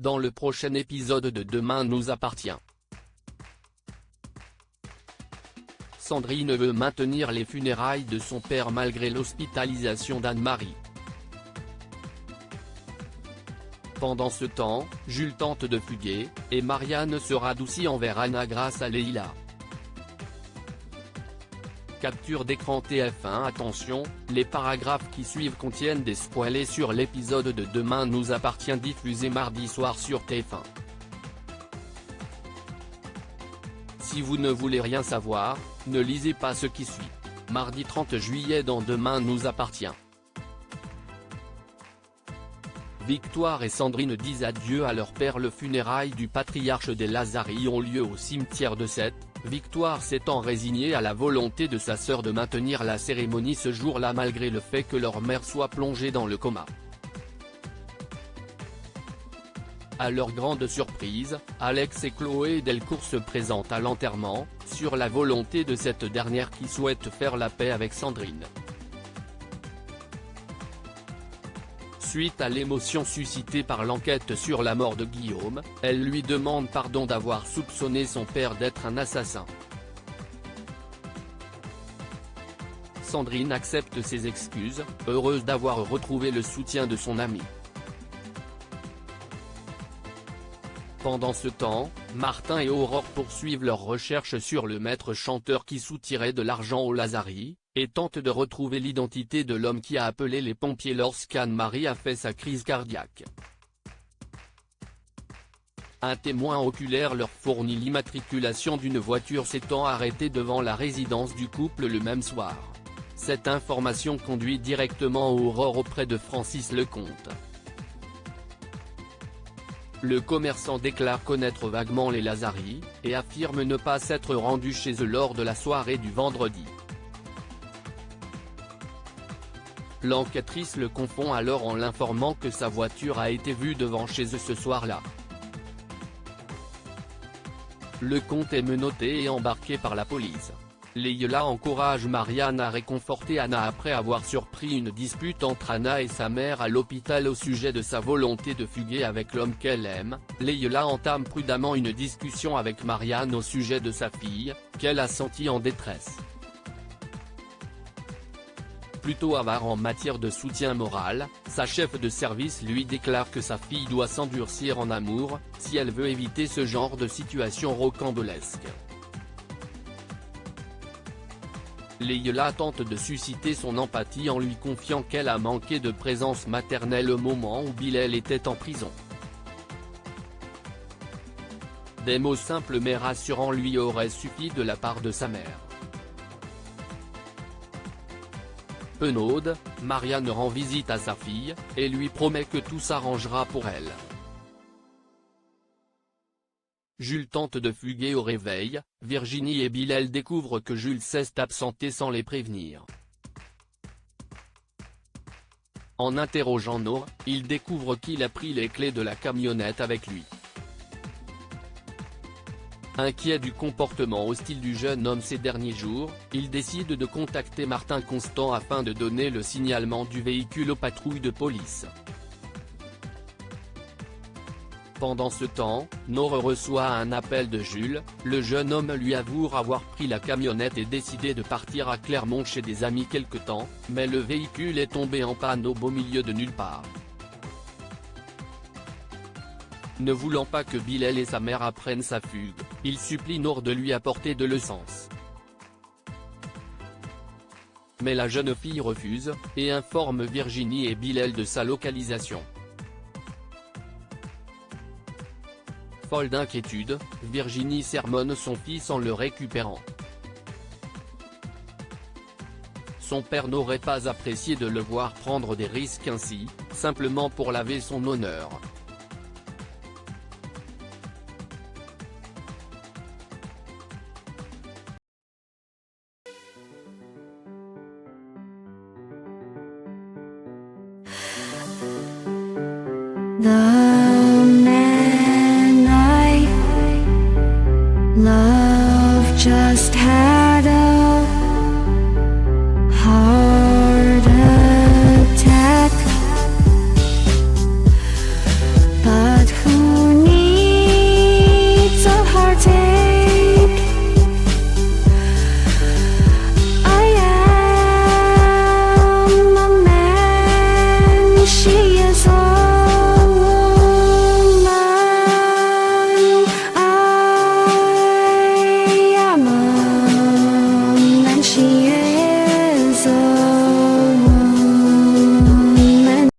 dans le prochain épisode de Demain nous appartient. Sandrine veut maintenir les funérailles de son père malgré l'hospitalisation d'Anne-Marie. Pendant ce temps, Jules tente de fuguer, et Marianne se radoucit envers Anna grâce à Leïla. Capture d'écran TF1. Attention, les paragraphes qui suivent contiennent des spoilers sur l'épisode de Demain nous appartient diffusé mardi soir sur TF1. Si vous ne voulez rien savoir, ne lisez pas ce qui suit. Mardi 30 juillet dans Demain nous appartient. Victoire et Sandrine disent adieu à leur père. Les funérailles du patriarche des Lazaris ont lieu au cimetière de Sète, Victoire s'étant résignée à la volonté de sa sœur de maintenir la cérémonie ce jour-là malgré le fait que leur mère soit plongée dans le coma. À leur grande surprise, Alex et Chloé Delcourt se présentent à l'enterrement, sur la volonté de cette dernière qui souhaite faire la paix avec Sandrine. Suite à l'émotion suscitée par l'enquête sur la mort de Guillaume, elle lui demande pardon d'avoir soupçonné son père d'être un assassin. Sandrine accepte ses excuses, heureuse d'avoir retrouvé le soutien de son ami. Pendant ce temps, Martin et Aurore poursuivent leurs recherches sur le maître chanteur qui soutirait de l'argent aux Lazaris, et tentent de retrouver l'identité de l'homme qui a appelé les pompiers lorsqu'Anne-Marie a fait sa crise cardiaque. Un témoin oculaire leur fournit l'immatriculation d'une voiture s'étant arrêtée devant la résidence du couple le même soir. Cette information conduit directement Aurore auprès de Francis Lecomte. Le commerçant déclare connaître vaguement les Lazaris, et affirme ne pas s'être rendu chez eux lors de la soirée du vendredi. L'enquêtrice le confond alors en l'informant que sa voiture a été vue devant chez eux ce soir-là. Lecomte est menotté et embarqué par la police. Leïla encourage Marianne à réconforter Anna après avoir surpris une dispute entre Anna et sa mère à l'hôpital au sujet de sa volonté de fuguer avec l'homme qu'elle aime. Leïla entame prudemment une discussion avec Marianne au sujet de sa fille, qu'elle a sentie en détresse. Plutôt avare en matière de soutien moral, sa chef de service lui déclare que sa fille doit s'endurcir en amour, si elle veut éviter ce genre de situation rocambolesque. Leïla tente de susciter son empathie en lui confiant qu'elle a manqué de présence maternelle au moment où Bilal était en prison. Des mots simples mais rassurants lui auraient suffi de la part de sa mère. Penaude, Marianne rend visite à sa fille, et lui promet que tout s'arrangera pour elle. Jules tente de fuguer au réveil, Virginie et Bilal découvrent que Jules s'est absenté sans les prévenir. En interrogeant Noah, ils découvrent qu'il a pris les clés de la camionnette avec lui. Inquiet du comportement hostile du jeune homme ces derniers jours, il décide de contacter Martin Constant afin de donner le signalement du véhicule aux patrouilles de police. Pendant ce temps, Nora reçoit un appel de Jules, le jeune homme lui avoue avoir pris la camionnette et décidé de partir à Clermont chez des amis quelque temps, mais le véhicule est tombé en panne au beau milieu de nulle part. Ne voulant pas que Bilal et sa mère apprennent sa fugue, il supplie Nora de lui apporter de l'essence. Mais la jeune fille refuse, et informe Virginie et Bilal de sa localisation. Folle d'inquiétude, Virginie sermonne son fils en le récupérant. Son père n'aurait pas apprécié de le voir prendre des risques ainsi, simplement pour laver son honneur. The man I love just